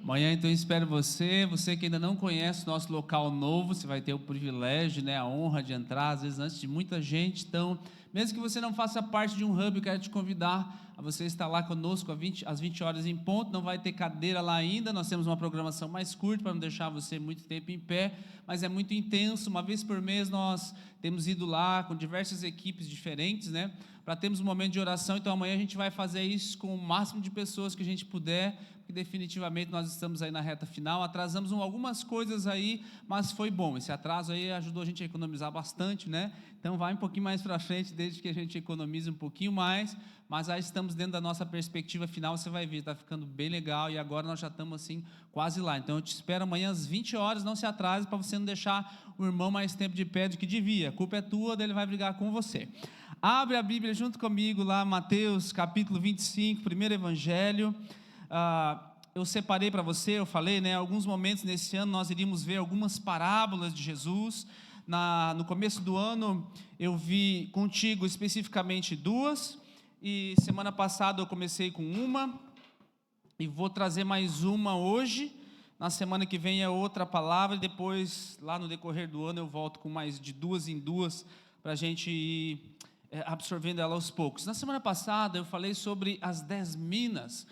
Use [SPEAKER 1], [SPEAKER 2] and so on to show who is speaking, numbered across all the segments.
[SPEAKER 1] Amanhã, então, espero você que ainda não conhece o nosso local novo, você vai ter o privilégio, né, a honra de entrar, às vezes antes de muita gente. Então, mesmo que você não faça parte de um hub, eu quero te convidar a você estar lá conosco às 20 horas em ponto. Não vai ter cadeira lá ainda, nós temos uma programação mais curta para não deixar você muito tempo em pé, mas é muito intenso. Uma vez por mês nós temos ido lá com diversas equipes diferentes, né, para termos um momento de oração. Então amanhã a gente vai fazer isso com o máximo de pessoas que a gente puder, porque definitivamente nós estamos aí na reta final, atrasamos algumas coisas aí, mas foi bom, esse atraso aí ajudou a gente a economizar bastante, né, então vai um pouquinho mais para frente, desde que a gente economize um pouquinho mais, mas aí estamos dentro da nossa perspectiva final, você vai ver, está ficando bem legal, e agora nós já estamos assim, quase lá. Então eu te espero amanhã às 20 horas, não se atrase, para você não deixar o irmão mais tempo de pé do que devia, a culpa é tua, daí ele vai brigar com você. Abre a Bíblia junto comigo lá, Mateus capítulo 25, primeiro evangelho. Eu separei para você, eu falei, né, alguns momentos nesse ano nós iríamos ver algumas parábolas de Jesus. No começo do ano eu vi contigo especificamente duas, e semana passada eu comecei com uma, e vou trazer mais uma hoje. Na semana que vem é outra palavra, e depois lá no decorrer do ano eu volto com mais de duas em duas, para a gente ir absorvendo ela aos poucos. Na semana passada eu falei sobre as 10 minas,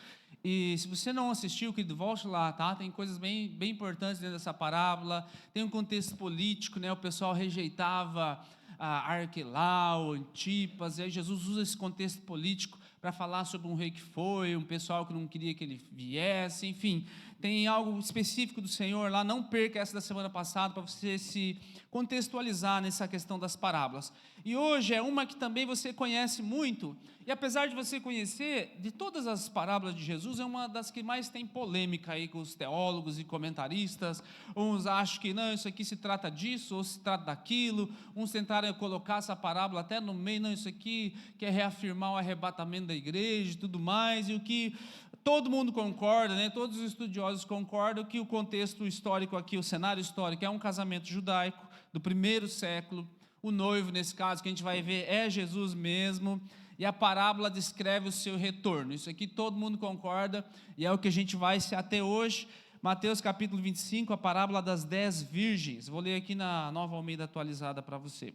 [SPEAKER 1] e se você não assistiu, querido, volte lá, tá? Tem coisas bem importantes dentro dessa parábola, tem um contexto político, né? O pessoal rejeitava Arquelau, Antipas, e aí Jesus usa esse contexto político para falar sobre um rei que foi, um pessoal que não queria que ele viesse, enfim, tem algo específico do Senhor lá. Não perca essa da semana passada, para você se contextualizar nessa questão das parábolas. E hoje é uma que também você conhece muito, e apesar de você conhecer, de todas as parábolas de Jesus, é uma das que mais tem polêmica aí com os teólogos e comentaristas. Uns acham que não, isso aqui se trata disso, ou se trata daquilo. Uns tentaram colocar essa parábola até no meio, não, isso aqui quer reafirmar o arrebatamento da igreja e tudo mais, e o que todo mundo concorda, né? Todos os estudiosos concordam que o contexto histórico aqui, o cenário histórico, é um casamento judaico do primeiro século. O noivo, nesse caso, que a gente vai ver, é Jesus mesmo, e a parábola descreve o seu retorno. Isso aqui todo mundo concorda, e é o que a gente vai se ater hoje. Mateus capítulo 25, a parábola das 10 virgens. Vou ler aqui na Nova Almeida atualizada para você.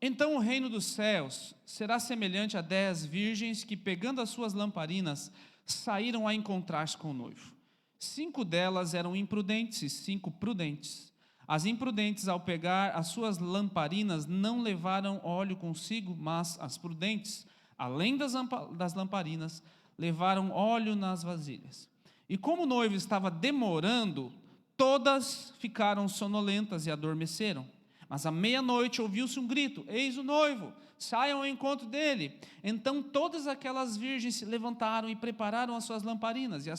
[SPEAKER 1] Então o reino dos céus será semelhante a 10 virgens que, pegando as suas lamparinas, saíram a encontrar-se com o noivo. 5 delas eram imprudentes e 5 prudentes. As imprudentes, ao pegar as suas lamparinas, não levaram óleo consigo, mas as prudentes, além das lamparinas, levaram óleo nas vasilhas. E como o noivo estava demorando, todas ficaram sonolentas e adormeceram. Mas à meia-noite ouviu-se um grito: eis o noivo, saiam ao encontro dele. Então todas aquelas virgens se levantaram e prepararam as suas lamparinas. E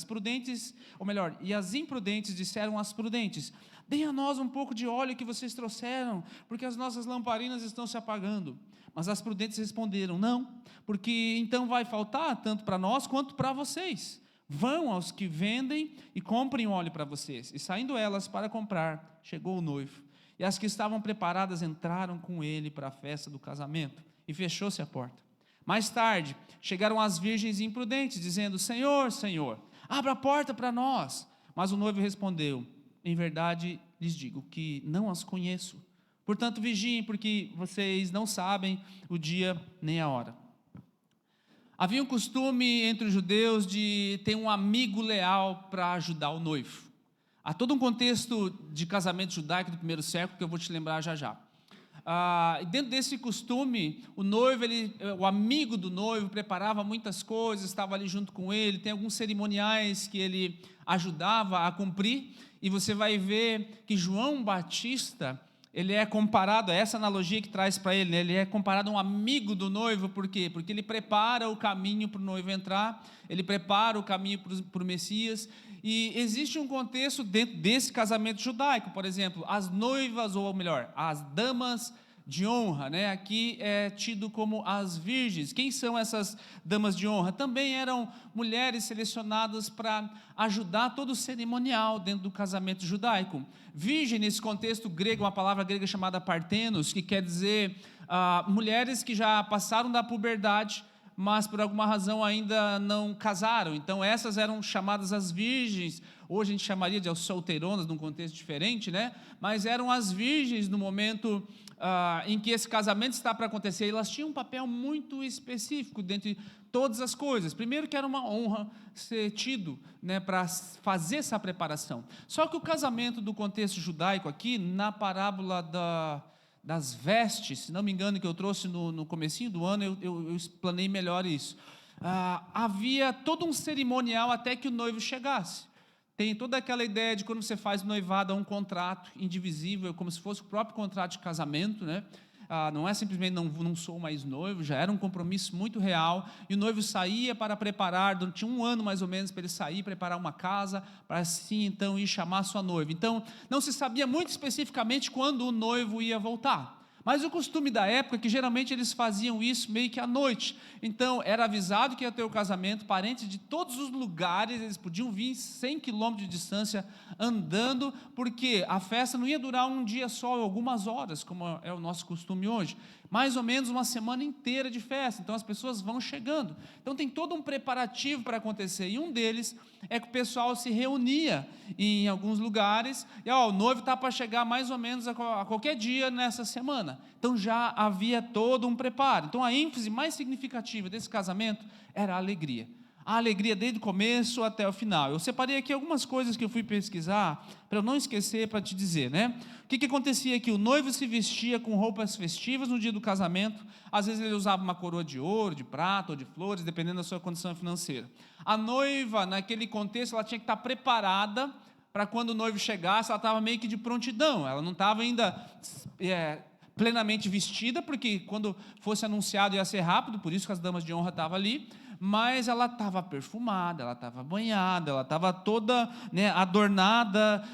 [SPEAKER 1] as imprudentes disseram às prudentes: deem a nós um pouco de óleo que vocês trouxeram, porque as nossas lamparinas estão se apagando. Mas as prudentes responderam: não, porque então vai faltar tanto para nós quanto para vocês. Vão aos que vendem e comprem óleo para vocês. E saindo elas para comprar, chegou o noivo. E as que estavam preparadas entraram com ele para a festa do casamento, e fechou-se a porta. Mais tarde, chegaram as virgens imprudentes, dizendo: Senhor, Senhor, abra a porta para nós. Mas o noivo respondeu: em verdade lhes digo que não as conheço. Portanto, vigiem, porque vocês não sabem o dia nem a hora. Havia um costume entre os judeus de ter um amigo leal para ajudar o noivo. Há todo um contexto de casamento judaico do primeiro século que eu vou te lembrar já já. Dentro desse costume, o amigo do noivo preparava muitas coisas, estava ali junto com ele. Tem alguns cerimoniais que ele ajudava a cumprir, e você vai ver que João Batista, ele é comparado, a essa analogia que traz para ele, né? Ele é comparado a um amigo do noivo. Por quê? Porque ele prepara o caminho para o noivo entrar, ele prepara o caminho para o Messias. E existe um contexto dentro desse casamento judaico. Por exemplo, as noivas, ou melhor, as damas de honra, né? Aqui é tido como as virgens. Quem são essas damas de honra? Também eram mulheres selecionadas para ajudar todo o cerimonial dentro do casamento judaico. Virgem, nesse contexto grego, uma palavra grega chamada partenos, que quer dizer mulheres que já passaram da puberdade, mas por alguma razão ainda não casaram. Então essas eram chamadas as virgens. Hoje a gente chamaria de solteironas, num contexto diferente, né? Mas eram as virgens no momento em que esse casamento está para acontecer. E elas tinham um papel muito específico dentre todas as coisas. Primeiro que era uma honra ser tido, né, para fazer essa preparação. Só que o casamento do contexto judaico aqui, na parábola das vestes, se não me engano, que eu trouxe no comecinho do ano, eu explanei melhor isso. Havia todo um cerimonial até que o noivo chegasse. Tem toda aquela ideia de quando você faz noivado, um contrato indivisível, como se fosse o próprio contrato de casamento, né? Não é simplesmente não sou mais noivo, já era um compromisso muito real, e o noivo saía para preparar, durante um ano mais ou menos, para ele sair, preparar uma casa, para assim então ir chamar sua noiva. Então não se sabia muito especificamente quando o noivo ia voltar, mas o costume da época é que geralmente eles faziam isso meio que à noite. Então era avisado que ia ter o casamento, parentes de todos os lugares, eles podiam vir 100 quilômetros de distância andando, porque a festa não ia durar um dia só, algumas horas, como é o nosso costume hoje, mais ou menos uma semana inteira de festa. Então as pessoas vão chegando, então tem todo um preparativo para acontecer, e um deles é que o pessoal se reunia em alguns lugares, e o noivo está para chegar mais ou menos a qualquer dia nessa semana. Então já havia todo um preparo. Então a ênfase mais significativa desse casamento era a alegria desde o começo até o final. Eu separei aqui algumas coisas que eu fui pesquisar, para eu não esquecer, para te dizer, né? O que acontecia aqui? O noivo se vestia com roupas festivas no dia do casamento. Às vezes ele usava uma coroa de ouro, de prata ou de flores, dependendo da sua condição financeira. A noiva, naquele contexto, ela tinha que estar preparada para quando o noivo chegasse, ela estava meio que de prontidão, ela não estava ainda plenamente vestida, porque quando fosse anunciado ia ser rápido, por isso que as damas de honra estavam ali, mas ela estava perfumada, ela estava banhada, ela estava toda, né, adornada.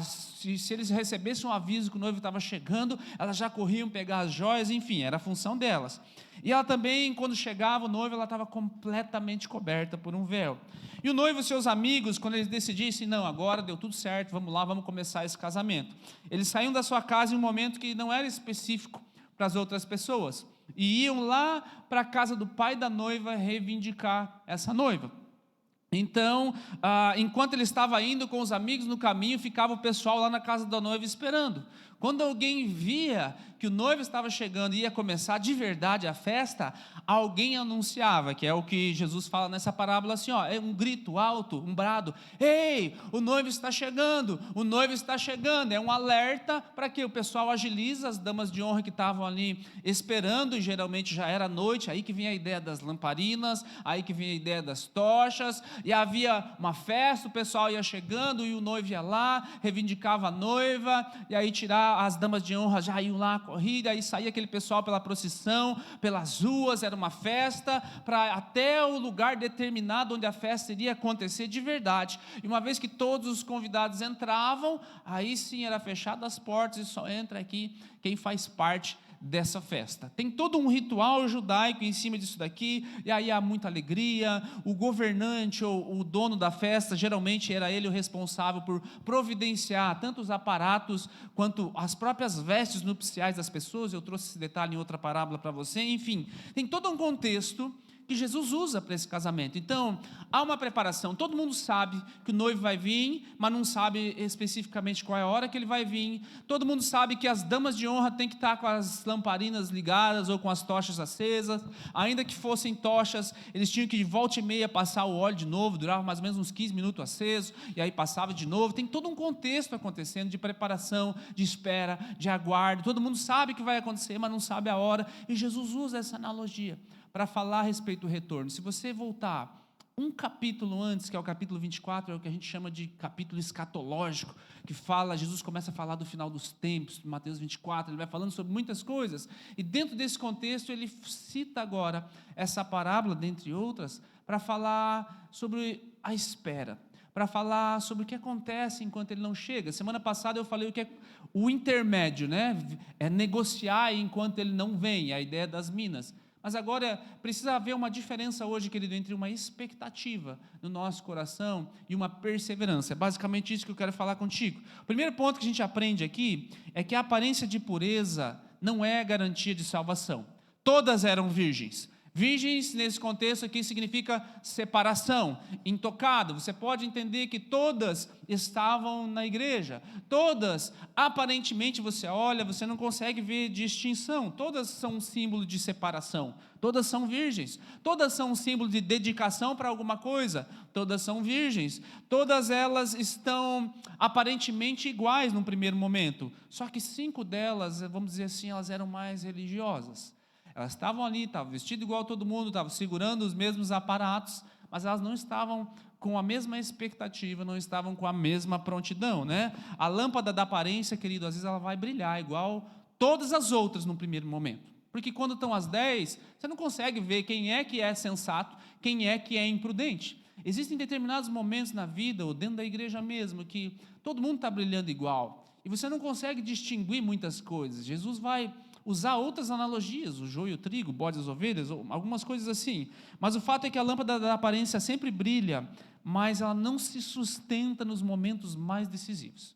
[SPEAKER 1] Se eles recebessem um aviso que o noivo estava chegando, elas já corriam pegar as joias, enfim, era a função delas. E ela também, quando chegava o noivo, ela estava completamente coberta por um véu. E o noivo e seus amigos, quando eles decidissem, não, agora deu tudo certo, vamos lá, vamos começar esse casamento, eles saíam da sua casa em um momento que não era específico para as outras pessoas, e iam lá para a casa do pai da noiva reivindicar essa noiva. Então, enquanto ele estava indo com os amigos no caminho, ficava o pessoal lá na casa da noiva esperando. Quando alguém via que o noivo estava chegando e ia começar de verdade a festa, alguém anunciava, que é o que Jesus fala nessa parábola assim, é um grito alto, um brado: ei, o noivo está chegando, o noivo está chegando. É um alerta para que o pessoal agilize. As damas de honra que estavam ali esperando, e geralmente já era noite, aí que vinha a ideia das lamparinas, aí que vinha a ideia das tochas, e havia uma festa, o pessoal ia chegando, e o noivo ia lá, reivindicava a noiva, e aí as damas de honra já iam lá, corrida, aí saía aquele pessoal pela procissão, pelas ruas, era uma festa, para até o lugar determinado onde a festa iria acontecer de verdade. E uma vez que todos os convidados entravam, aí sim era fechadas as portas, e só entra aqui quem faz parte dessa festa. Tem todo um ritual judaico em cima disso daqui, e aí há muita alegria. O governante ou o dono da festa, geralmente era ele o responsável por providenciar tanto os aparatos quanto as próprias vestes nupciais das pessoas. Eu trouxe esse detalhe em outra parábola para você. Enfim, tem todo um contexto que Jesus usa para esse casamento. Então, há uma preparação. Todo mundo sabe que o noivo vai vir, mas não sabe especificamente qual é a hora que ele vai vir. Todo mundo sabe que as damas de honra têm que estar com as lamparinas ligadas ou com as tochas acesas. Ainda que fossem tochas, eles tinham que de volta e meia passar o óleo de novo, durava mais ou menos uns 15 minutos aceso, e aí passava de novo. Tem todo um contexto acontecendo de preparação, de espera, de aguardo. Todo mundo sabe que vai acontecer, mas não sabe a hora. E Jesus usa essa analogia para falar a respeito do retorno. Se você voltar um capítulo antes, que é o capítulo 24, é o que a gente chama de capítulo escatológico, que fala, Jesus começa a falar do final dos tempos, Mateus 24, ele vai falando sobre muitas coisas, e dentro desse contexto ele cita agora essa parábola, dentre outras, para falar sobre a espera, para falar sobre o que acontece enquanto ele não chega. Semana passada eu falei o que é o intermédio, né? É negociar enquanto ele não vem, a ideia das minas. Mas agora precisa haver uma diferença hoje, querido, entre uma expectativa no nosso coração e uma perseverança. É basicamente isso que eu quero falar contigo. O primeiro ponto que a gente aprende aqui é que a aparência de pureza não é garantia de salvação. Todas eram virgens. Virgens, nesse contexto aqui, significa separação, intocado. Você pode entender que todas estavam na igreja, todas, aparentemente você olha, você não consegue ver distinção, todas são um símbolo de separação, todas são virgens, todas são um símbolo de dedicação para alguma coisa, todas são virgens, todas elas estão aparentemente iguais num primeiro momento, só que 5 delas, vamos dizer assim, elas eram mais religiosas. Elas estavam ali, estavam vestidas igual a todo mundo, estavam segurando os mesmos aparatos, mas elas não estavam com a mesma expectativa, não estavam com a mesma prontidão, né? A lâmpada da aparência, querido, às vezes ela vai brilhar igual todas as outras no primeiro momento. Porque quando estão as 10, você não consegue ver quem é sensato, quem é que é imprudente. Existem determinados momentos na vida, ou dentro da igreja mesmo, que todo mundo está brilhando igual, e você não consegue distinguir muitas coisas. Jesus vai usar outras analogias, o joio e o trigo, bode e as ovelhas, ou algumas coisas assim, mas o fato é que a lâmpada da aparência sempre brilha, mas ela não se sustenta nos momentos mais decisivos.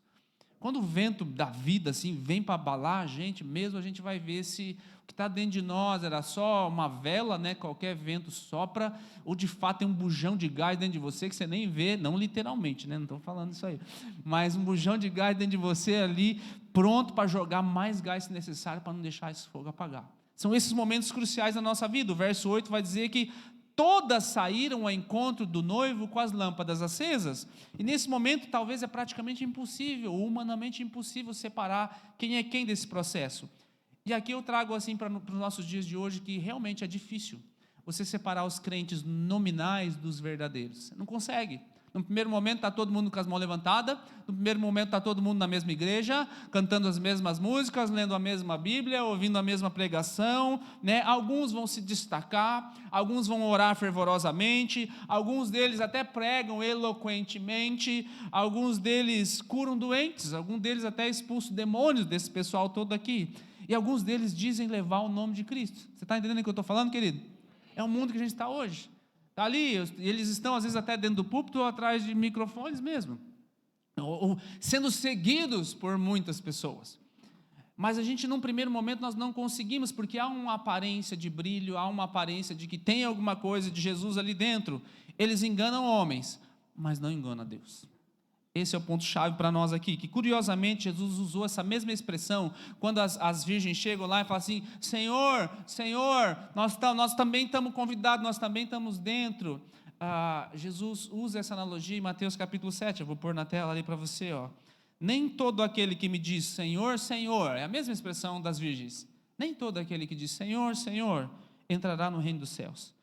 [SPEAKER 1] Quando o vento da vida assim vem para abalar a gente mesmo, a gente vai ver se o que está dentro de nós era só uma vela, né? Qualquer vento sopra, ou de fato tem um bujão de gás dentro de você que você nem vê, não literalmente, né? Não estou falando isso aí, mas um bujão de gás dentro de você ali, pronto para jogar mais gás se necessário para não deixar esse fogo apagar. São esses momentos cruciais da nossa vida. O verso 8 vai dizer que todas saíram ao encontro do noivo com as lâmpadas acesas, e nesse momento talvez é praticamente impossível, humanamente impossível separar quem é quem desse processo. E aqui eu trago assim para os nossos dias de hoje que realmente é difícil você separar os crentes nominais dos verdadeiros. Você não consegue. No primeiro momento está todo mundo com as mãos levantadas, no primeiro momento está todo mundo na mesma igreja, cantando as mesmas músicas, lendo a mesma Bíblia, ouvindo a mesma pregação, né? Alguns vão se destacar, alguns vão orar fervorosamente, alguns deles até pregam eloquentemente, alguns deles curam doentes, alguns deles até expulsam demônios desse pessoal todo aqui, e alguns deles dizem levar o nome de Cristo. Você está entendendo o que eu estou falando, querido? É o mundo que a gente está hoje. Está ali, eles estão às vezes até dentro do púlpito ou atrás de microfones mesmo, ou sendo seguidos por muitas pessoas. Mas a gente, num primeiro momento, nós não conseguimos, porque há uma aparência de brilho, há uma aparência de que tem alguma coisa de Jesus ali dentro. Eles enganam homens, mas não enganam a Deus. Esse é o ponto-chave para nós aqui, que curiosamente Jesus usou essa mesma expressão, quando as virgens chegam lá e falam assim, Senhor, Senhor, nós também estamos convidados, nós também estamos dentro. Jesus usa essa analogia em Mateus capítulo 7, eu vou pôr na tela ali para você, ó. Nem todo aquele que me diz Senhor, Senhor, é a mesma expressão das virgens, nem todo aquele que diz Senhor, Senhor, entrará no reino dos céus,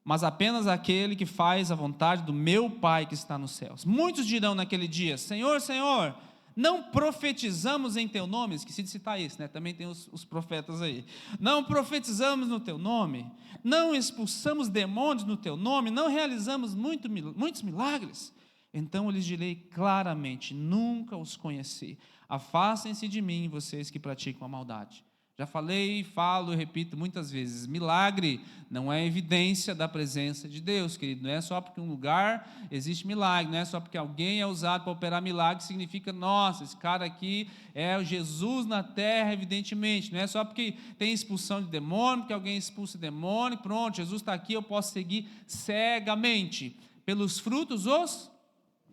[SPEAKER 1] mas apenas aquele que faz a vontade do meu Pai que está nos céus. Muitos dirão naquele dia, Senhor, Senhor, não profetizamos em teu nome? Esqueci de citar isso, né? Também tem os profetas aí. Não profetizamos no teu nome, não expulsamos demônios no teu nome, não realizamos muitos milagres. Então eu lhes direi claramente, nunca os conheci, afastem-se de mim, vocês que praticam a maldade. Já falei, falo e repito muitas vezes, milagre não é evidência da presença de Deus, querido, não é só porque um lugar existe milagre, não é só porque alguém é usado para operar milagre, significa, nossa, esse cara aqui é o Jesus na terra, evidentemente, não é só porque tem expulsão de demônio, porque alguém expulsa demônio, pronto, Jesus está aqui, eu posso seguir cegamente, pelos frutos os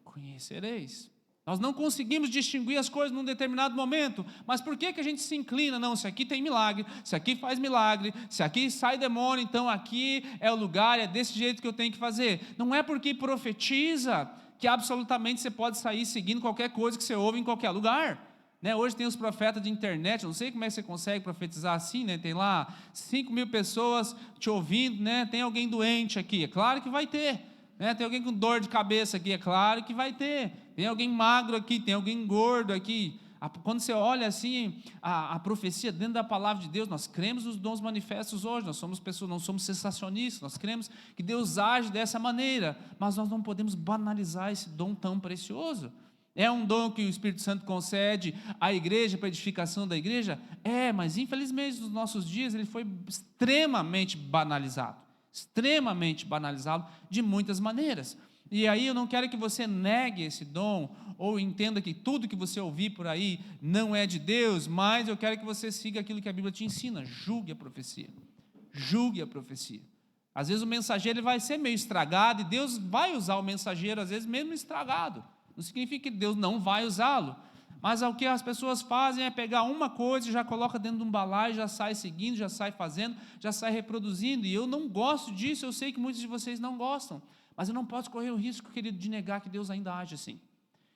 [SPEAKER 1] conhecereis. Nós não conseguimos distinguir as coisas num determinado momento, mas por que a gente se inclina? Não, se aqui tem milagre, se aqui faz milagre, se aqui sai demônio, então aqui é o lugar, é desse jeito que eu tenho que fazer. Não é porque profetiza que absolutamente você pode sair seguindo qualquer coisa que você ouve em qualquer lugar. Né? Hoje tem os profetas de internet, não sei como é que você consegue profetizar assim, né? Tem lá 5.000 pessoas te ouvindo, né? Tem alguém doente aqui, é claro que vai ter. Né? Tem alguém com dor de cabeça aqui, é claro que vai ter. Tem alguém magro aqui, tem alguém gordo aqui. Quando você olha assim, a profecia dentro da palavra de Deus, nós cremos nos dons manifestos hoje, nós somos pessoas, não somos sensacionistas, nós cremos que Deus age dessa maneira, mas nós não podemos banalizar esse dom tão precioso. É um dom que o Espírito Santo concede à igreja, para a edificação da igreja? É, mas infelizmente nos nossos dias ele foi extremamente banalizado de muitas maneiras. E aí eu não quero que você negue esse dom, ou entenda que tudo que você ouvir por aí não é de Deus, mas eu quero que você siga aquilo que a Bíblia te ensina, julgue a profecia, Às vezes o mensageiro ele vai ser meio estragado, e Deus vai usar o mensageiro, às vezes mesmo estragado. Não significa que Deus não vai usá-lo, mas o que as pessoas fazem é pegar uma coisa e já coloca dentro de um balaio, já sai seguindo, já sai fazendo, já sai reproduzindo, e eu não gosto disso, eu sei que muitos de vocês não gostam, mas eu não posso correr o risco, querido, de negar que Deus ainda age assim.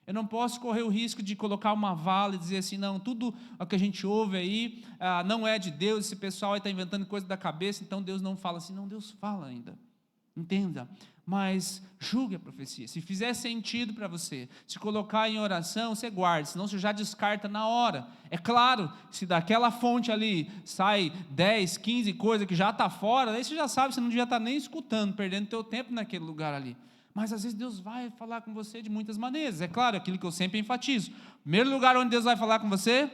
[SPEAKER 1] Eu não posso correr o risco de colocar uma vala e dizer assim, não, tudo o que a gente ouve aí não é de Deus, esse pessoal aí está inventando coisa da cabeça, então Deus não fala assim. Não, Deus fala ainda, entenda, mas julgue a profecia. Se fizer sentido para você, se colocar em oração, você guarda, senão você já descarta na hora. É claro, se daquela fonte ali sai 10, 15 coisas que já está fora, aí você já sabe, você não devia estar nem escutando, perdendo teu tempo naquele lugar ali. Mas às vezes Deus vai falar com você de muitas maneiras. É claro, aquilo que eu sempre enfatizo. Primeiro lugar onde Deus vai falar com você,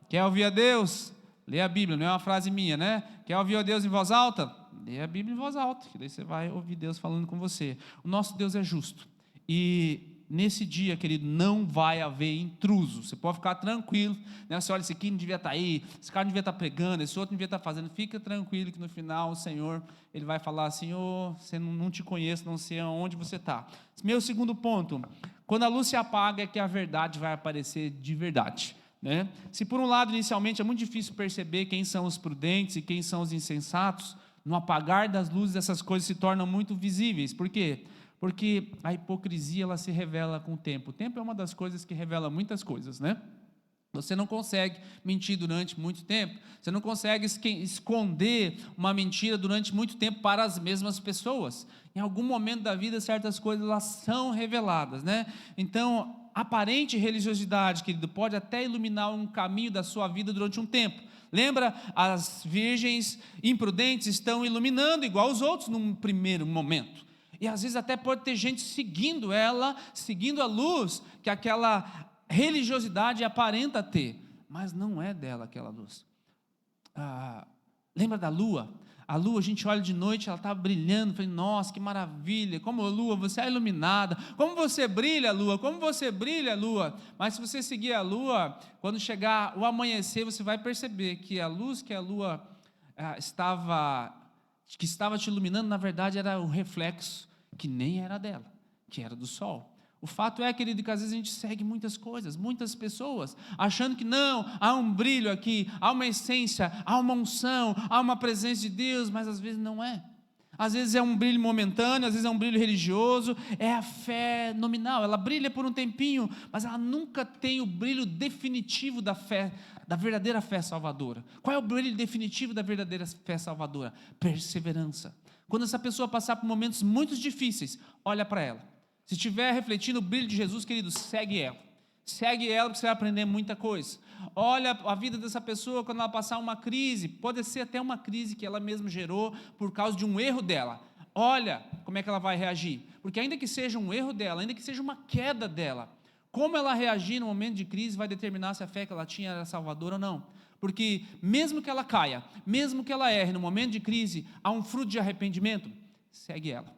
[SPEAKER 1] quer ouvir a Deus? Lê a Bíblia, não é uma frase minha, né? Quer ouvir a Deus em voz alta? Lê a Bíblia em voz alta, que daí você vai ouvir Deus falando com você. O nosso Deus é justo. E nesse dia, querido, não vai haver intruso. Você pode ficar tranquilo, né? Você olha, esse aqui não devia estar aí, esse cara não devia estar pregando, esse outro não devia estar fazendo. Fica tranquilo que no final o Senhor, Ele vai falar assim, você não te conheço, não sei aonde você está. Meu segundo ponto, quando a luz se apaga é que a verdade vai aparecer de verdade, né? Se por um lado, inicialmente, é muito difícil perceber quem são os prudentes e quem são os insensatos, no apagar das luzes essas coisas se tornam muito visíveis. Por quê? Porque a hipocrisia ela se revela com o tempo. O tempo é uma das coisas que revela muitas coisas, né? Você não consegue mentir durante muito tempo, você não consegue esconder uma mentira durante muito tempo para as mesmas pessoas. Em algum momento da vida, certas coisas elas são reveladas, né? Então, aparente religiosidade, querido, pode até iluminar um caminho da sua vida durante um tempo. Lembra, as virgens imprudentes estão iluminando igual os outros num primeiro momento. E às vezes até pode ter gente seguindo ela, seguindo a luz que aquela religiosidade aparenta ter, mas não é dela aquela luz. Lembra da lua? A lua, a gente olha de noite, ela está brilhando, falei, nossa, que maravilha, como a lua, você é iluminada, como você brilha, lua, como você brilha, lua. Mas se você seguir a lua, quando chegar o amanhecer, você vai perceber que a luz que a lua estava te iluminando, na verdade era o reflexo, que nem era dela, que era do sol. O fato é, querido, que às vezes a gente segue muitas coisas, muitas pessoas, achando que não, há um brilho aqui, há uma essência, há uma unção, há uma presença de Deus, mas às vezes não é. Às vezes é um brilho momentâneo, às vezes é um brilho religioso, é a fé nominal, ela brilha por um tempinho, mas ela nunca tem o brilho definitivo da fé, da verdadeira fé salvadora. Qual é o brilho definitivo da verdadeira fé salvadora? Perseverança. Quando essa pessoa passar por momentos muito difíceis, olha para ela. Se estiver refletindo o brilho de Jesus, querido, segue ela. Segue ela, porque você vai aprender muita coisa. Olha a vida dessa pessoa quando ela passar uma crise, pode ser até uma crise que ela mesma gerou por causa de um erro dela. Olha como é que ela vai reagir. Porque ainda que seja um erro dela, ainda que seja uma queda dela, como ela reagir no momento de crise vai determinar se a fé que ela tinha era salvadora ou não. Porque mesmo que ela caia, mesmo que ela erre no momento de crise, há um fruto de arrependimento, segue ela.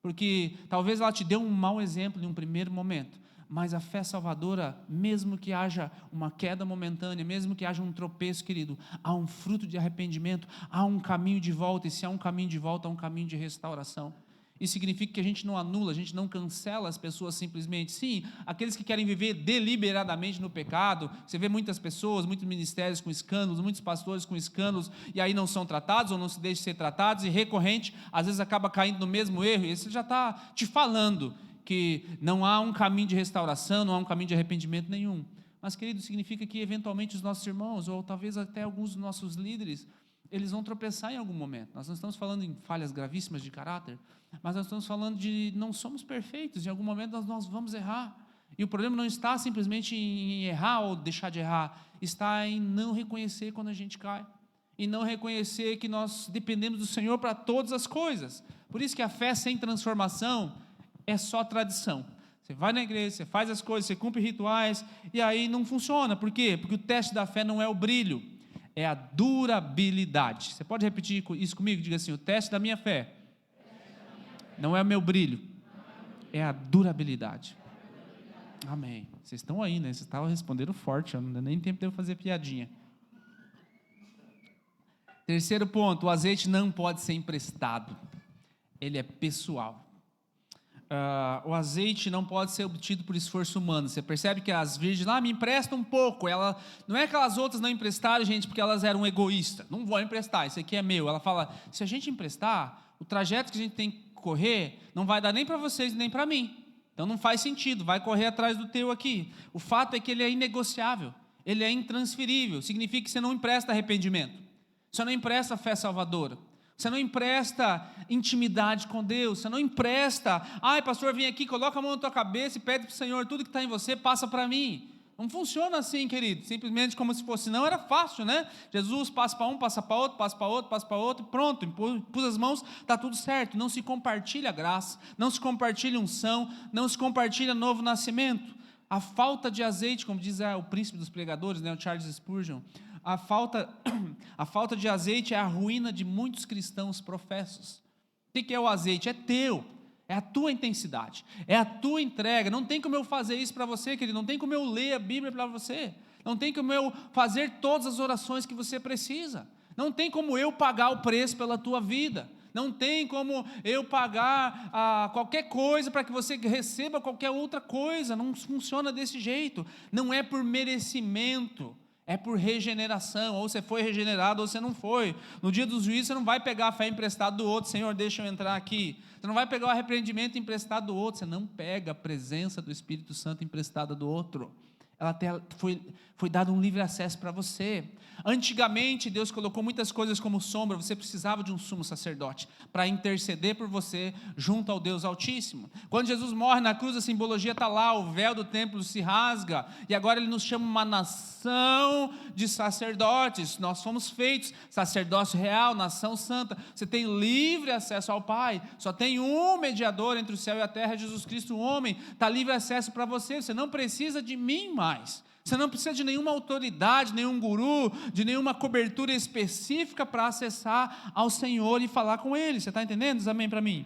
[SPEAKER 1] Porque talvez ela te dê um mau exemplo em um primeiro momento, mas a fé salvadora, mesmo que haja uma queda momentânea, mesmo que haja um tropeço, querido, há um fruto de arrependimento, há um caminho de volta, e se há um caminho de volta, há um caminho de restauração. Isso significa que a gente não anula, a gente não cancela as pessoas simplesmente. Sim, aqueles que querem viver deliberadamente no pecado, você vê muitas pessoas, muitos ministérios com escândalos, muitos pastores com escândalos, e aí não são tratados, ou não se deixam ser tratados, e recorrente, às vezes acaba caindo no mesmo erro, e isso já está te falando que não há um caminho de restauração, não há um caminho de arrependimento nenhum. Mas, querido, significa que eventualmente os nossos irmãos, ou talvez até alguns dos nossos líderes, eles vão tropeçar em algum momento. Nós não estamos falando em falhas gravíssimas de caráter, mas nós estamos falando de não somos perfeitos, em algum momento nós vamos errar, e o problema não está simplesmente em errar ou deixar de errar, está em não reconhecer quando a gente cai, e não reconhecer que nós dependemos do Senhor para todas as coisas. Por isso que a fé sem transformação é só tradição. Você vai na igreja, você faz as coisas, você cumpre rituais, e aí não funciona. Por quê? Porque o teste da fé não é o brilho, é a durabilidade. Você pode repetir isso comigo? Diga assim: o teste da minha fé não é o meu brilho, é a durabilidade. Amém. Vocês estão aí, né? Vocês estavam respondendo forte, não deu nem tempo de eu fazer piadinha. Terceiro ponto: o azeite não pode ser emprestado. ele é pessoal. O azeite não pode ser obtido por esforço humano. Você percebe que as virgens me emprestam um pouco. Ela, não é que as outras não emprestaram, gente, porque elas eram egoístas. Não vou emprestar, isso aqui é meu. Ela fala, se a gente emprestar, o trajeto que a gente tem que correr, não vai dar nem para vocês, nem para mim. Então não faz sentido, vai correr atrás do teu aqui. O fato é que ele é inegociável, ele é intransferível. Significa que você não empresta arrependimento, você não empresta fé salvadora, você não empresta intimidade com Deus, você não empresta, pastor, vem aqui, coloca a mão na tua cabeça e pede para o Senhor, tudo que está em você, passa para mim. Não funciona assim, querido, simplesmente como se fosse, não era fácil, né? Jesus passa para um, passa para outro, passa para outro, passa para outro, pronto, impus as mãos, está tudo certo. Não se compartilha graça, não se compartilha unção, não se compartilha novo nascimento. A falta de azeite, como diz o príncipe dos pregadores, né, o Charles Spurgeon, a falta de azeite é a ruína de muitos cristãos professos. O que é o azeite? É teu, é a tua intensidade, é a tua entrega. Não tem como eu fazer isso para você, querido, não tem como eu ler a Bíblia para você, não tem como eu fazer todas as orações que você precisa, não tem como eu pagar o preço pela tua vida, não tem como eu pagar qualquer coisa para que você receba qualquer outra coisa. Não funciona desse jeito. Não é por merecimento, é por regeneração. Ou você foi regenerado ou você não foi. No dia do juízo você não vai pegar a fé emprestada do outro, Senhor, deixa eu entrar aqui. Você não vai pegar o arrependimento emprestado do outro, você não pega a presença do Espírito Santo emprestada do outro. Ela foi dado um livre acesso para você. Antigamente Deus colocou muitas coisas como sombra. Você precisava de um sumo sacerdote para interceder por você junto ao Deus Altíssimo. Quando Jesus morre na cruz, a simbologia está lá, o véu do templo se rasga, e agora Ele nos chama uma nação de sacerdotes. Nós fomos feitos sacerdócio real, nação santa. Você tem livre acesso ao Pai. Só tem um mediador entre o céu e a terra, Jesus Cristo, o homem. Está livre acesso para você. Você não precisa de mim mais. Você não precisa de nenhuma autoridade, nenhum guru, de nenhuma cobertura específica para acessar ao Senhor e falar com Ele. Você está entendendo? Diz amém para mim.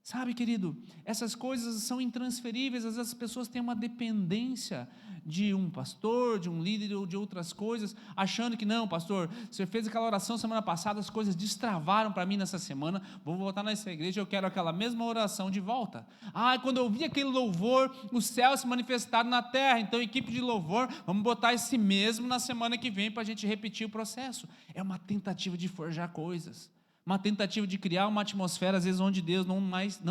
[SPEAKER 1] Sabe, querido, essas coisas são intransferíveis. Às vezes as pessoas têm uma dependência de um pastor, de um líder ou de outras coisas, achando que não, pastor, você fez aquela oração semana passada, as coisas destravaram para mim nessa semana, vou voltar nessa igreja, eu quero aquela mesma oração de volta. Quando eu vi aquele louvor, os céus se manifestaram na terra, então equipe de louvor, vamos botar esse mesmo na semana que vem para a gente repetir o processo. É uma tentativa de forjar coisas, uma tentativa de criar uma atmosfera, às vezes, onde Deus não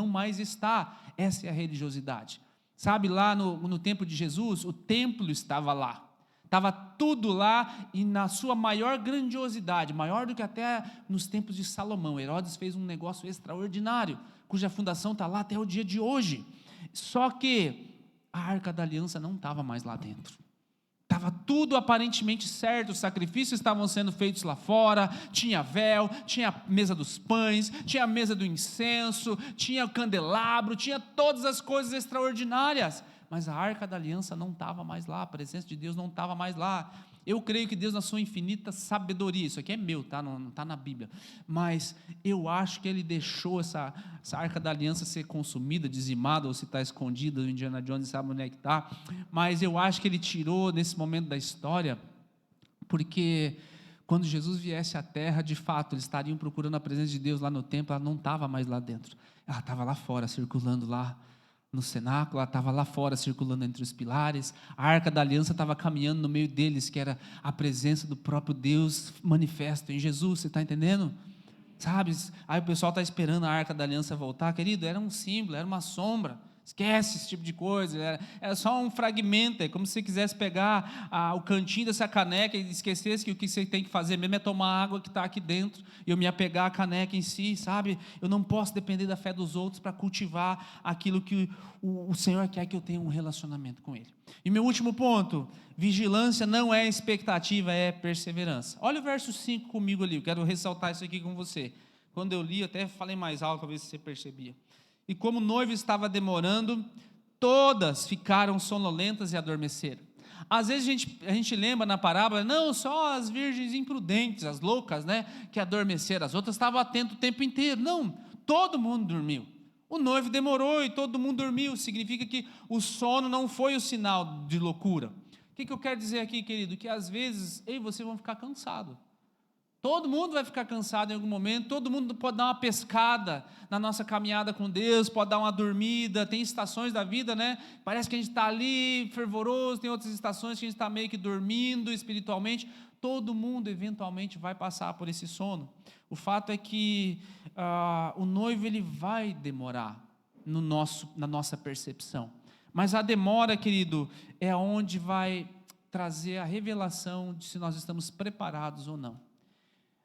[SPEAKER 1] mais está. Essa é a religiosidade. Sabe, lá no tempo de Jesus, o templo estava lá, estava tudo lá, e na sua maior grandiosidade, maior do que até nos tempos de Salomão. Herodes fez um negócio extraordinário, cuja fundação está lá até o dia de hoje. Só que a Arca da Aliança não estava mais lá dentro. Estava tudo aparentemente certo, os sacrifícios estavam sendo feitos lá fora, tinha véu, tinha a mesa dos pães, tinha a mesa do incenso, tinha o candelabro, tinha todas as coisas extraordinárias, mas a Arca da Aliança não estava mais lá, a presença de Deus não estava mais lá. Eu creio que Deus, na sua infinita sabedoria, isso aqui é meu, tá? Não está na Bíblia, mas eu acho que Ele deixou essa Arca da Aliança ser consumida, dizimada, ou se está escondida, o Indiana Jones sabe onde é que está, mas eu acho que Ele tirou nesse momento da história, porque quando Jesus viesse à terra, de fato, eles estariam procurando a presença de Deus lá no templo. Ela não estava mais lá dentro, ela estava lá fora, circulando lá no cenáculo, ela estava lá fora, circulando entre os pilares. A Arca da Aliança estava caminhando no meio deles, que era a presença do próprio Deus manifesto em Jesus. Você está entendendo? Sabe, aí o pessoal está esperando a Arca da Aliança voltar. Querido, era um símbolo, era uma sombra. Esquece esse tipo de coisa, era só um fragmento. É como se você quisesse pegar o cantinho dessa caneca e esquecesse que o que você tem que fazer mesmo é tomar a água que está aqui dentro, e eu me apegar à caneca em si, sabe? Eu não posso depender da fé dos outros para cultivar aquilo que o Senhor quer que eu tenha um relacionamento com Ele. E meu último ponto: vigilância não é expectativa, é perseverança. Olha o verso 5 comigo ali, eu quero ressaltar isso aqui com você. Quando eu li, eu até falei mais alto para ver se você percebia. E como o noivo estava demorando, todas ficaram sonolentas e adormeceram. Às vezes a gente lembra na parábola, não, só as virgens imprudentes, as loucas, né, que adormeceram, as outras estavam atentas o tempo inteiro. Não, todo mundo dormiu. O noivo demorou e todo mundo dormiu. Significa que o sono não foi o sinal de loucura. O que eu quero dizer aqui, querido? Que às vezes eu e você vamos ficar cansados. Todo mundo vai ficar cansado em algum momento, todo mundo pode dar uma pescada na nossa caminhada com Deus, pode dar uma dormida, tem estações da vida, né? Parece que a gente está ali fervoroso, tem outras estações que a gente está meio que dormindo espiritualmente. Todo mundo eventualmente vai passar por esse sono. O fato é que o noivo ele vai demorar na nossa percepção. Mas a demora, querido, é onde vai trazer a revelação de se nós estamos preparados ou não.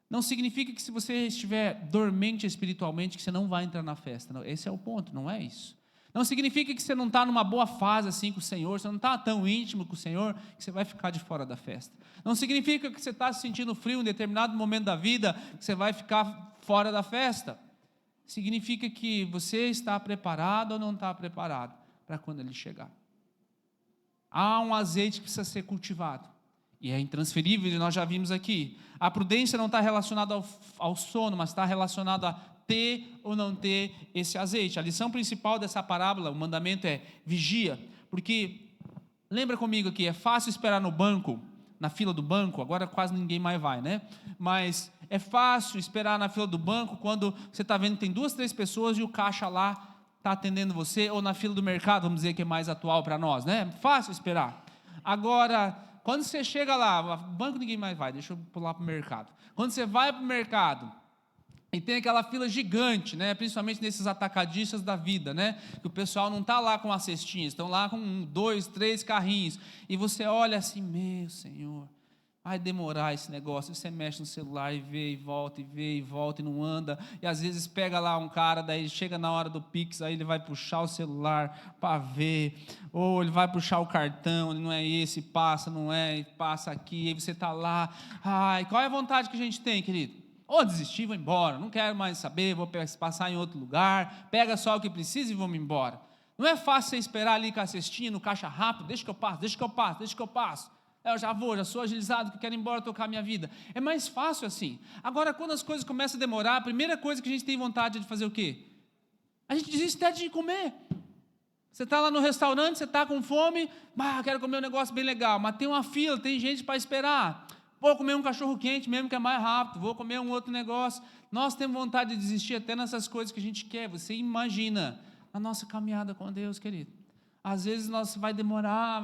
[SPEAKER 1] Não significa que se você estiver dormente espiritualmente, que você não vai entrar na festa. Não, esse é o ponto, não é isso. Não significa que você não está numa boa fase assim com o Senhor, você não está tão íntimo com o Senhor, que você vai ficar de fora da festa. Não significa que você está se sentindo frio em determinado momento da vida, que você vai ficar fora da festa. Significa que você está preparado ou não está preparado para quando ele chegar. Há um azeite que precisa ser cultivado. E é intransferível, e nós já vimos aqui. A prudência não está relacionada ao sono, mas está relacionada a ter ou não ter esse azeite. A lição principal dessa parábola, o mandamento é vigia. Porque, lembra comigo aqui, é fácil esperar no banco, na fila do banco, agora quase ninguém mais vai, né? Mas é fácil esperar na fila do banco quando você está vendo que tem 2, 3 pessoas e o caixa lá está atendendo você, ou na fila do mercado, vamos dizer que é mais atual para nós, né? É fácil esperar. Agora, quando você chega lá, banco ninguém mais vai, deixa eu pular para o mercado. Quando você vai para o mercado, e tem aquela fila gigante, né? Principalmente nesses atacadistas da vida, né? Que o pessoal não está lá com as cestinhas, estão lá com 2, 3 carrinhos, e você olha assim, meu Senhor, vai demorar esse negócio, e você mexe no celular e vê e volta, e vê e volta, e não anda, e às vezes pega lá um cara, daí chega na hora do Pix, aí ele vai puxar o celular para ver, ou ele vai puxar o cartão, não é esse, passa, não é, passa aqui, aí você está lá, ai, qual é a vontade que a gente tem, querido? Ou desistir, vou embora, não quero mais saber, vou passar em outro lugar, pega só o que precisa e vamos embora. Não é fácil você esperar ali com a cestinha no caixa rápido, deixa que eu passo, deixa que eu passo, deixa que eu passo. Eu já vou, já sou agilizado, que quero ir embora tocar a minha vida. É mais fácil assim. Agora, quando as coisas começam a demorar, a primeira coisa que a gente tem vontade é de fazer o quê? A gente desiste até de comer. Você está lá no restaurante, você está com fome, quero comer um negócio bem legal, mas tem uma fila, tem gente para esperar. Vou comer um cachorro quente mesmo que é mais rápido, vou comer um outro negócio. Nós temos vontade de desistir até nessas coisas que a gente quer. Você imagina a nossa caminhada com Deus, querido. Às vezes nós vai demorar,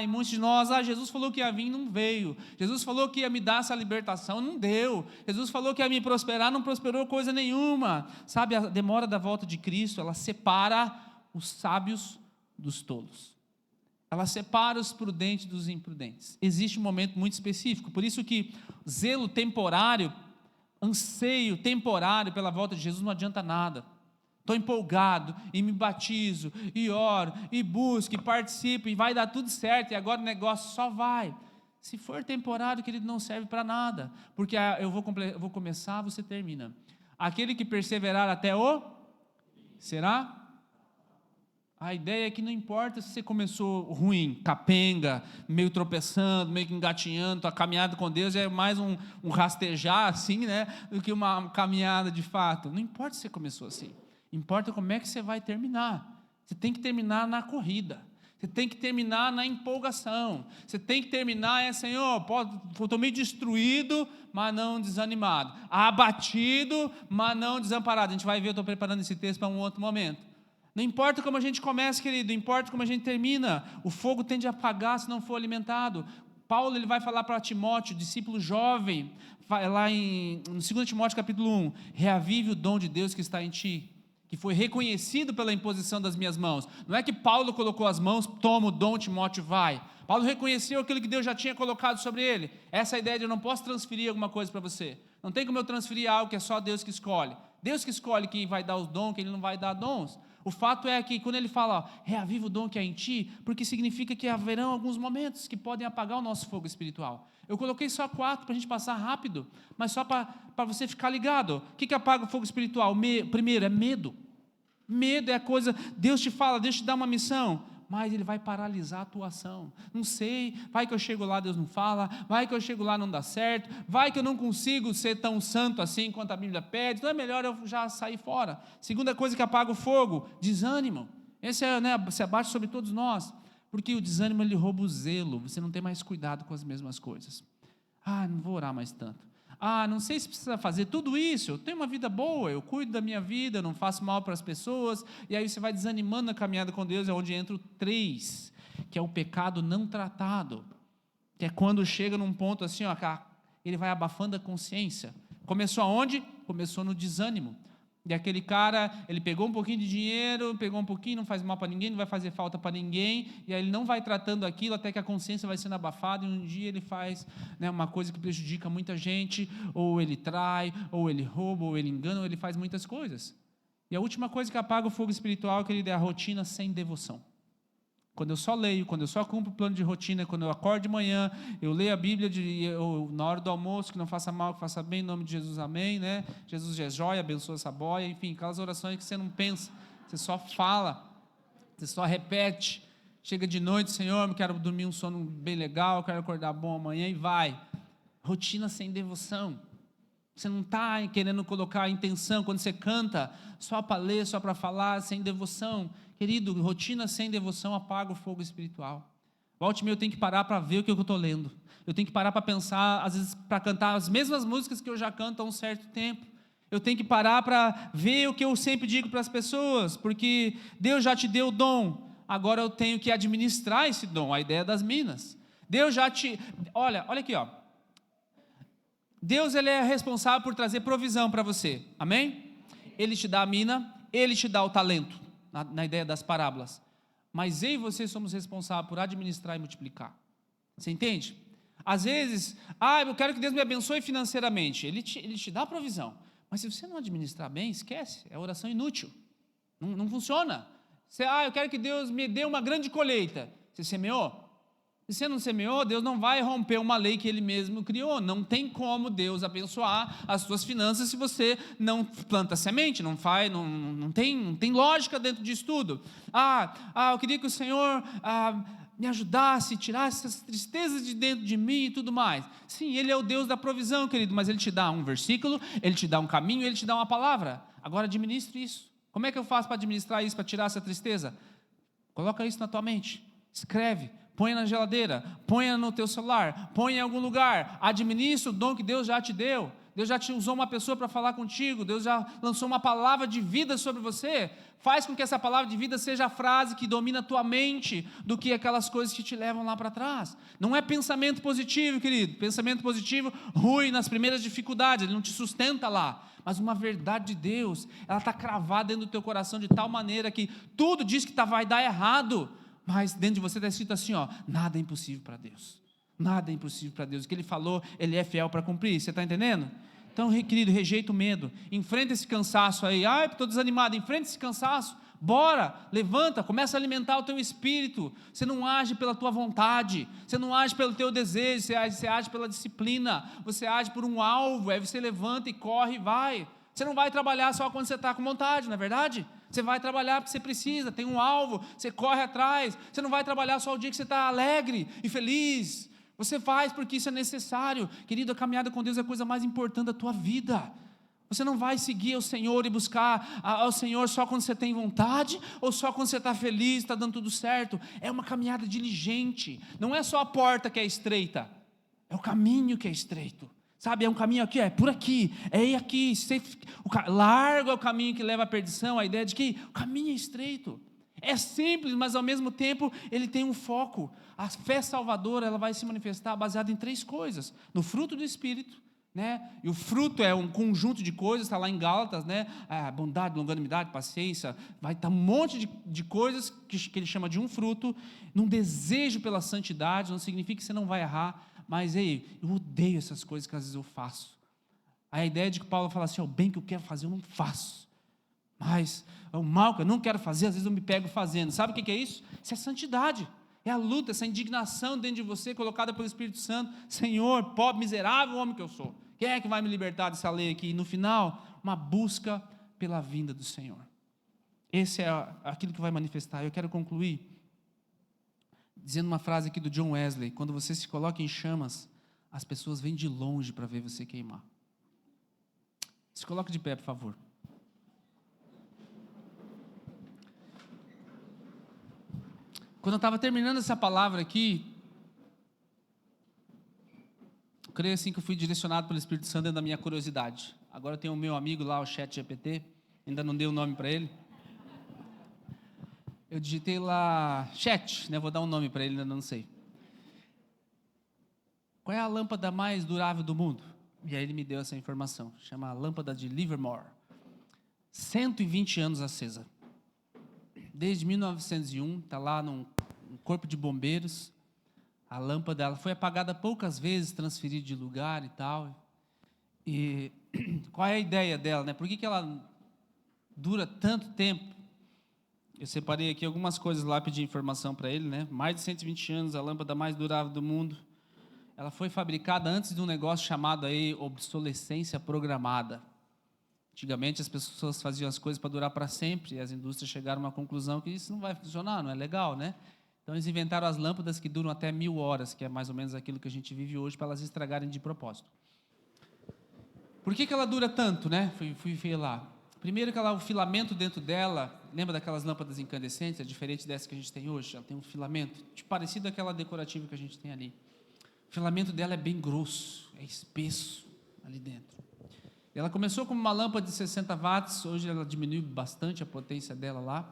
[SPEAKER 1] e muitos de nós, Jesus falou que ia vir, não veio. Jesus falou que ia me dar essa libertação, não deu. Jesus falou que ia me prosperar, não prosperou coisa nenhuma. Sabe, a demora da volta de Cristo, ela separa os sábios dos tolos. Ela separa os prudentes dos imprudentes. Existe um momento muito específico, por isso que zelo temporário, anseio temporário pela volta de Jesus não adianta nada. Estou empolgado e me batizo, e oro, e busco, e participo, e vai dar tudo certo, e agora o negócio só vai. Se for temporário, querido, não serve para nada, porque eu vou começar, você termina. Aquele que perseverar até o... Será? A ideia é que não importa se você começou ruim, capenga, meio tropeçando, meio que engatinhando, a caminhada com Deus é mais um rastejar assim, né, do que uma caminhada de fato. Não importa se você começou assim. Importa como é que você vai terminar. Você tem que terminar na corrida. Você tem que terminar na empolgação. Você tem que terminar, Senhor, estou meio destruído, mas não desanimado. Abatido, mas não desamparado. A gente vai ver, eu estou preparando esse texto para um outro momento. Não importa como a gente começa, querido, importa como a gente termina. O fogo tende a apagar se não for alimentado. Paulo ele vai falar para Timóteo, discípulo jovem, lá no 2 Timóteo capítulo 1, reavive o dom de Deus que está em ti, que foi reconhecido pela imposição das minhas mãos. Não é que Paulo colocou as mãos, toma o dom, Timóteo vai. Paulo reconheceu aquilo que Deus já tinha colocado sobre ele. Essa ideia de eu não posso transferir alguma coisa para você. Não tem como eu transferir algo que é só Deus que escolhe. Deus que escolhe quem vai dar os dons, quem não vai dar dons. O fato é que quando ele fala, reaviva o dom que é em ti, porque significa que haverão alguns momentos que podem apagar o nosso fogo espiritual. Eu coloquei só 4 para a gente passar rápido, mas só para você ficar ligado. O que apaga o fogo espiritual? Primeiro, é medo. Medo é a coisa, Deus te fala, Deus te dá uma missão, mas ele vai paralisar a tua ação. Não sei, vai que eu chego lá, Deus não fala, vai que eu chego lá, não dá certo, vai que eu não consigo ser tão santo assim quanto a Bíblia pede, então é melhor eu já sair fora. Segunda coisa que apaga o fogo, desânimo. Esse se abate sobre todos nós, porque o desânimo ele rouba o zelo, você não tem mais cuidado com as mesmas coisas. Não vou orar mais tanto. não sei se precisa fazer tudo isso, eu tenho uma vida boa, eu cuido da minha vida, eu não faço mal para as pessoas, e aí você vai desanimando na caminhada com Deus, é onde entra o 3, que é o pecado não tratado, que é quando chega num ponto assim, ó, ele vai abafando a consciência. Começou aonde? Começou no desânimo. E aquele cara, ele pegou um pouquinho de dinheiro, pegou um pouquinho, não faz mal para ninguém, não vai fazer falta para ninguém, e aí ele não vai tratando aquilo até que a consciência vai sendo abafada, e um dia ele faz, né, uma coisa que prejudica muita gente, ou ele trai, ou ele rouba, ou ele engana, ou ele faz muitas coisas. E a última coisa que apaga o fogo espiritual, querido, é a rotina sem devoção. Quando eu só leio, quando eu só cumpro o plano de rotina, quando eu acordo de manhã, eu leio a Bíblia na hora do almoço, que não faça mal, que faça bem, em nome de Jesus, amém, né? Jesus é jóia, abençoa essa boia, enfim, aquelas orações que você não pensa, você só fala, você só repete. Chega de noite, Senhor, eu quero dormir um sono bem legal, eu quero acordar bom amanhã, e vai. Rotina sem devoção. Você não está querendo colocar a intenção, quando você canta, só para ler, só para falar, sem devoção. Querido, rotina sem devoção apaga o fogo espiritual. Volte e meia, eu tenho que parar para ver o que eu estou lendo. Eu tenho que parar para pensar, às vezes para cantar as mesmas músicas que eu já canto há um certo tempo. Eu tenho que parar para ver o que eu sempre digo para as pessoas, porque Deus já te deu o dom, agora eu tenho que administrar esse dom, a ideia das minas. Deus já te... Olha aqui, ó. Deus, ele é responsável por trazer provisão para você, amém? Ele te dá a mina, ele te dá o talento, na ideia das parábolas, mas eu e você somos responsáveis por administrar e multiplicar, você entende? Às vezes, eu quero que Deus me abençoe financeiramente, ele te dá a provisão, mas se você não administrar bem, esquece, é oração inútil, não funciona. Eu quero que Deus me dê uma grande colheita, você semeou? Se você não semeou, Deus não vai romper uma lei que Ele mesmo criou. Não tem como Deus abençoar as suas finanças se você não planta semente, não tem lógica dentro disso tudo. Eu queria que o Senhor me ajudasse, tirasse essas tristezas de dentro de mim e tudo mais. Sim, Ele é o Deus da provisão, querido, mas Ele te dá um versículo, Ele te dá um caminho, Ele te dá uma palavra. Agora administre isso. Como é que eu faço para administrar isso, para tirar essa tristeza? Coloca isso na tua mente, escreve. Põe na geladeira, põe no teu celular, põe em algum lugar, administra o dom que Deus já te deu. Deus já te usou uma pessoa para falar contigo, Deus já lançou uma palavra de vida sobre você. Faz com que essa palavra de vida seja a frase que domina a tua mente, do que aquelas coisas que te levam lá para trás. Não é pensamento positivo, querido. Pensamento positivo rui nas primeiras dificuldades, ele não te sustenta lá. Mas uma verdade de Deus, ela está cravada dentro do teu coração de tal maneira que tudo diz que vai dar errado, mas dentro de você está escrito assim, nada é impossível para Deus, nada é impossível para Deus, o que Ele falou, Ele é fiel para cumprir, você está entendendo? Então, querido, rejeita o medo, enfrenta esse cansaço aí, estou desanimado, enfrenta esse cansaço, bora, levanta, começa a alimentar o teu espírito. Você não age pela tua vontade, você não age pelo teu desejo, você age pela disciplina, você age por um alvo, aí você levanta e corre e vai. Você não vai trabalhar só quando você está com vontade, não é verdade? Você vai trabalhar porque você precisa, tem um alvo, você corre atrás. Você não vai trabalhar só o dia que você está alegre e feliz. Você faz porque isso é necessário. Querido, a caminhada com Deus é a coisa mais importante da tua vida. Você não vai seguir o Senhor e buscar ao Senhor só quando você tem vontade, ou só quando você está feliz, está dando tudo certo. É uma caminhada diligente. Não é só a porta que é estreita, é o caminho que é estreito. Sabe, é um caminho aqui, é por aqui, é aqui, largo é o caminho que leva à perdição, a ideia de que o caminho é estreito, é simples, mas ao mesmo tempo ele tem um foco. A fé salvadora, ela vai se manifestar baseada em 3 coisas, no fruto do Espírito, né? E o fruto é um conjunto de coisas, está lá em Gálatas, né? Bondade, longanimidade, paciência, vai estar um monte de coisas que ele chama de um fruto, num desejo pela santidade. Não significa que você não vai errar, mas eu odeio essas coisas que às vezes eu faço. A ideia de que Paulo fala assim, o bem que eu quero fazer eu não faço, mas o mal que eu não quero fazer, às vezes eu me pego fazendo. Sabe o que é isso? Isso é santidade, é a luta, essa indignação dentro de você, colocada pelo Espírito Santo. Senhor, pobre, miserável homem que eu sou, quem é que vai me libertar dessa lei aqui? E no final, uma busca pela vinda do Senhor. Esse é aquilo que vai manifestar. Eu quero concluir dizendo uma frase aqui do John Wesley: quando você se coloca em chamas, as pessoas vêm de longe para ver você queimar. Se coloque de pé, por favor. Quando eu estava terminando essa palavra aqui, creio assim que eu fui direcionado pelo Espírito Santo dentro da minha curiosidade. Agora eu tenho o meu amigo lá, o ChatGPT, ainda não dei o nome para ele. Eu digitei lá, chat, né? Vou dar um nome para ele, ainda não sei. Qual é a lâmpada mais durável do mundo? E aí ele me deu essa informação, chama a lâmpada de Livermore. 120 anos acesa. Desde 1901, está lá num corpo de bombeiros. A lâmpada ela foi apagada poucas vezes, transferida de lugar e tal. E qual é a ideia dela, né? Por que ela dura tanto tempo? Eu separei aqui algumas coisas lá, pedi informação para ele, né? Mais de 120 anos, a lâmpada mais durável do mundo. Ela foi fabricada antes de um negócio chamado aí obsolescência programada. Antigamente as pessoas faziam as coisas para durar para sempre, e as indústrias chegaram a uma conclusão que isso não vai funcionar, não é legal, né? Então eles inventaram as lâmpadas que duram até 1000 horas, que é mais ou menos aquilo que a gente vive hoje, para elas estragarem de propósito. Por que ela dura tanto, né? Fui ver lá. Primeiro que o filamento dentro dela, lembra daquelas lâmpadas incandescentes, é diferente dessa que a gente tem hoje, ela tem um filamento, parecido àquela decorativa que a gente tem ali. O filamento dela é bem grosso, é espesso ali dentro. Ela começou como uma lâmpada de 60 watts, hoje ela diminuiu bastante a potência dela lá.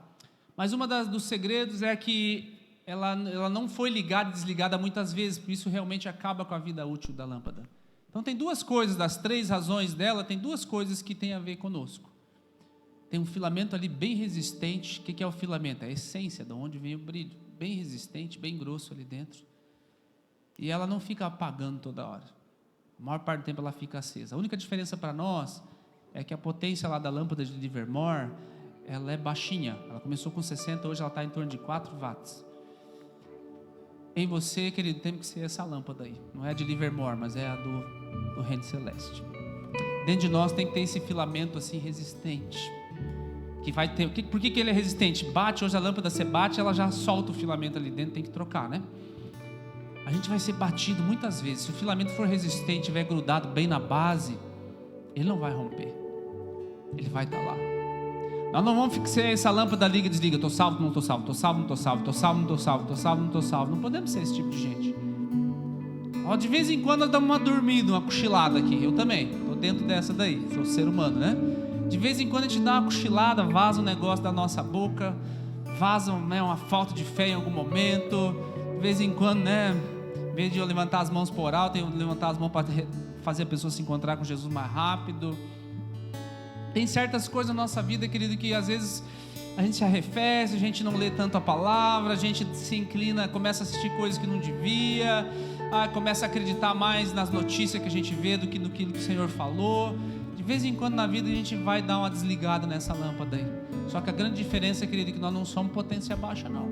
[SPEAKER 1] Mas dos segredos é que ela não foi ligada e desligada muitas vezes, por isso realmente acaba com a vida útil da lâmpada. Então tem duas coisas, das 3 razões dela, tem 2 coisas que tem a ver conosco. Tem um filamento ali bem resistente. O que é o filamento? É a essência, de onde vem o brilho. Bem resistente, bem grosso ali dentro. E ela não fica apagando toda hora. A maior parte do tempo ela fica acesa. A única diferença para nós é que a potência lá da lâmpada de Livermore, ela é baixinha. Ela começou com 60, hoje ela está em torno de 4 watts. Em você, querido, tem que ser essa lâmpada aí. Não é a de Livermore, mas é a do Reino Celeste. Dentro de nós tem que ter esse filamento assim resistente. Que vai ter. Por que ele é resistente? Bate, hoje a lâmpada você bate, ela já solta o filamento ali dentro, tem que trocar, né? A gente vai ser batido muitas vezes. Se o filamento for resistente, estiver grudado bem na base, ele não vai romper. Ele vai estar lá. Nós não vamos fixar essa lâmpada, liga e desliga. Estou salvo, não estou salvo, estou salvo, não estou salvo, estou salvo, não estou salvo, estou salvo, não estou salvo. Não podemos ser esse tipo de gente. De vez em quando nós damos uma dormida, uma cochilada aqui. Eu também, estou dentro dessa daí, sou ser humano, né? De vez em quando a gente dá uma cochilada, vaza um negócio da nossa boca, vaza, né, uma falta de fé em algum momento. De vez em quando, né, em vez de eu levantar as mãos por orar, eu tenho que levantar as mãos para fazer a pessoa se encontrar com Jesus mais rápido. Tem certas coisas na nossa vida, querido, que às vezes a gente se arrefece, a gente não lê tanto a palavra, a gente se inclina, começa a assistir coisas que não devia, começa a acreditar mais nas notícias que a gente vê do que no que o Senhor falou. De vez em quando na vida a gente vai dar uma desligada nessa lâmpada aí. Só que a grande diferença, querido, é que nós não somos potência baixa, não.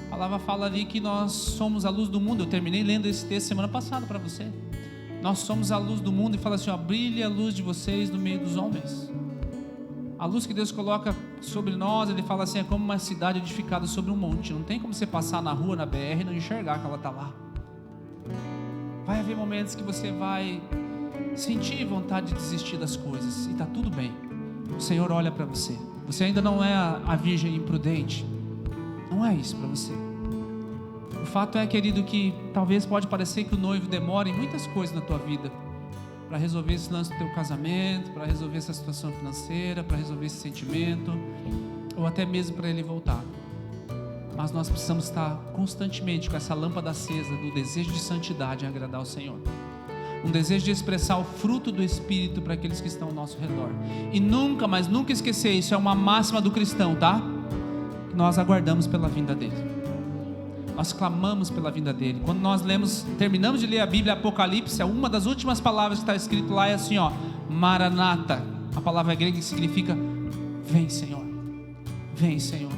[SPEAKER 1] A palavra fala ali que nós somos a luz do mundo. Eu terminei lendo esse texto semana passada para você. Nós somos a luz do mundo e fala assim, brilhe a luz de vocês no meio dos homens. A luz que Deus coloca sobre nós, Ele fala assim, é como uma cidade edificada sobre um monte. Não tem como você passar na rua, na BR e não enxergar que ela está lá. Vai haver momentos que você vai sentir vontade de desistir das coisas, e está tudo bem. O Senhor olha para você. Você ainda não é a virgem imprudente. Não é isso para você. O fato é, querido, que talvez pode parecer que o noivo demora em muitas coisas na tua vida, para resolver esse lance do teu casamento, para resolver essa situação financeira, para resolver esse sentimento, ou até mesmo para ele voltar. Mas nós precisamos estar constantemente com essa lâmpada acesa do desejo de santidade em agradar ao Senhor. Um desejo de expressar o fruto do Espírito para aqueles que estão ao nosso redor. E nunca, mas nunca esquecer, isso é uma máxima do cristão, tá? Nós aguardamos pela vinda dele. Nós clamamos pela vinda dele. Quando nós terminamos de ler a Bíblia, Apocalipse, uma das últimas palavras que está escrito lá é assim, Maranata. A palavra grega que significa, vem Senhor, vem Senhor.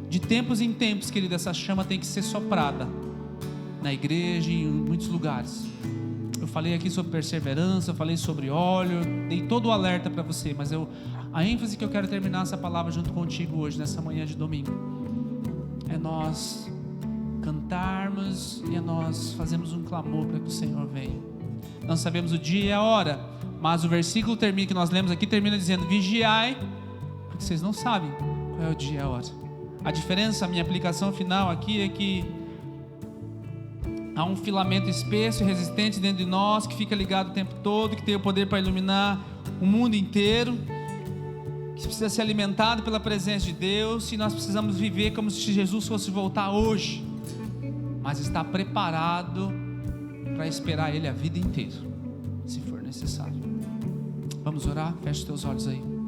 [SPEAKER 1] De tempos em tempos, querido, essa chama tem que ser soprada na igreja e em muitos lugares. Eu falei aqui sobre perseverança, eu falei sobre óleo, dei todo o alerta para você, mas a ênfase que eu quero terminar essa palavra junto contigo hoje, nessa manhã de domingo, é nós cantarmos e nós fazemos um clamor para que o Senhor venha. Não sabemos o dia e a hora, mas o versículo que nós lemos aqui termina dizendo, vigiai, porque vocês não sabem qual é o dia e a hora. A diferença, a minha aplicação final aqui é que Há um filamento espesso e resistente dentro de nós, que fica ligado o tempo todo, que tem o poder para iluminar o mundo inteiro, que precisa ser alimentado pela presença de Deus, e nós precisamos viver como se Jesus fosse voltar hoje, mas está preparado para esperar Ele a vida inteira, se for necessário. Vamos orar? Feche os teus olhos aí.